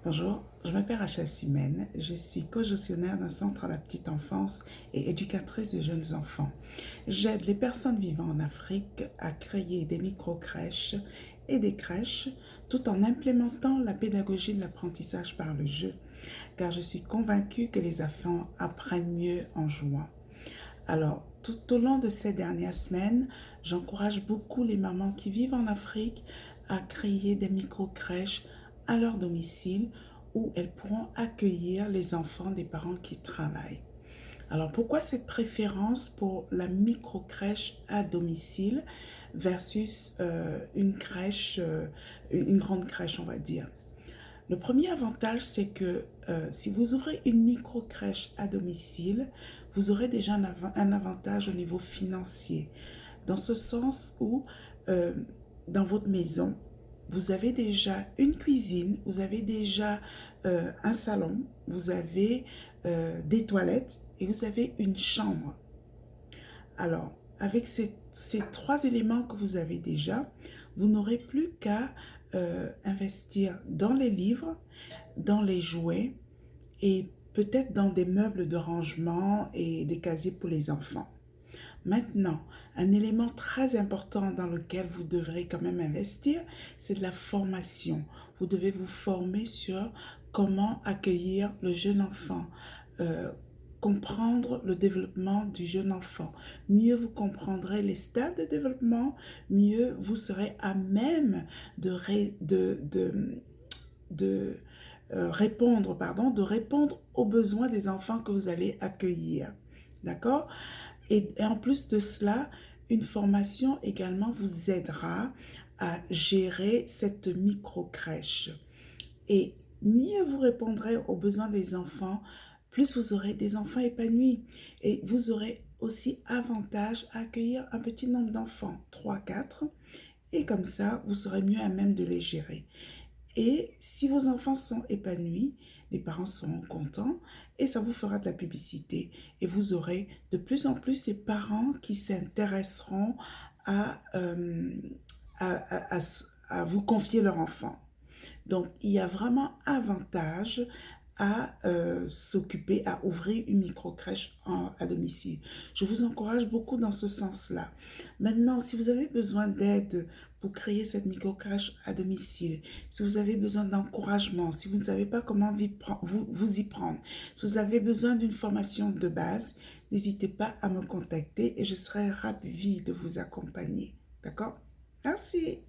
Bonjour, je m'appelle Rachel Simène, je suis co-gestionnaire d'un centre à la petite enfance et éducatrice de jeunes enfants. J'aide les personnes vivant en Afrique à créer des micro-crèches et des crèches tout en implémentant la pédagogie de l'apprentissage par le jeu, car je suis convaincue que les enfants apprennent mieux en jouant. Alors, tout au long de ces dernières semaines, j'encourage beaucoup les mamans qui vivent en Afrique à créer des micro-crèches à leur domicile où elles pourront accueillir les enfants des parents qui travaillent. Alors, pourquoi cette préférence pour la micro-crèche à domicile versus une grande crèche, on va dire? Le premier avantage, c'est que si vous ouvrez une micro-crèche à domicile, vous aurez déjà un avantage au niveau financier, dans ce sens où euh, dans votre maison, vous avez déjà une cuisine, vous avez déjà un salon, vous avez des toilettes et vous avez une chambre. Alors, avec ces trois éléments que vous avez déjà, vous n'aurez plus qu'à investir dans les livres, dans les jouets et peut-être dans des meubles de rangement et des casiers pour les enfants. Maintenant, un élément très important dans lequel vous devrez quand même investir, c'est de la formation. Vous devez vous former sur comment accueillir le jeune enfant, euh, comprendre le développement du jeune enfant. Mieux vous comprendrez les stades de développement, mieux vous serez à même de répondre aux besoins des enfants que vous allez accueillir. D'accord? Et en plus de cela, une formation également vous aidera à gérer cette micro-crèche. Et mieux vous répondrez aux besoins des enfants, plus vous aurez des enfants épanouis. Et vous aurez aussi avantage à accueillir un petit nombre d'enfants, 3, 4. Et comme ça, vous serez mieux à même de les gérer. Et si vos enfants sont épanouis, les parents seront contents et ça vous fera de la publicité. Et vous aurez de plus en plus ces parents qui s'intéresseront à, euh, à, à, à vous confier leur enfant. Donc, il y a vraiment avantage à s'occuper, à ouvrir une micro-crèche à domicile. Je vous encourage beaucoup dans ce sens-là. Maintenant, si vous avez besoin d'aide pour créer cette micro-crèche à domicile, si vous avez besoin d'encouragement, si vous ne savez pas comment vous y prendre, si vous avez besoin d'une formation de base, n'hésitez pas à me contacter et je serai ravie de vous accompagner. D'accord? Merci.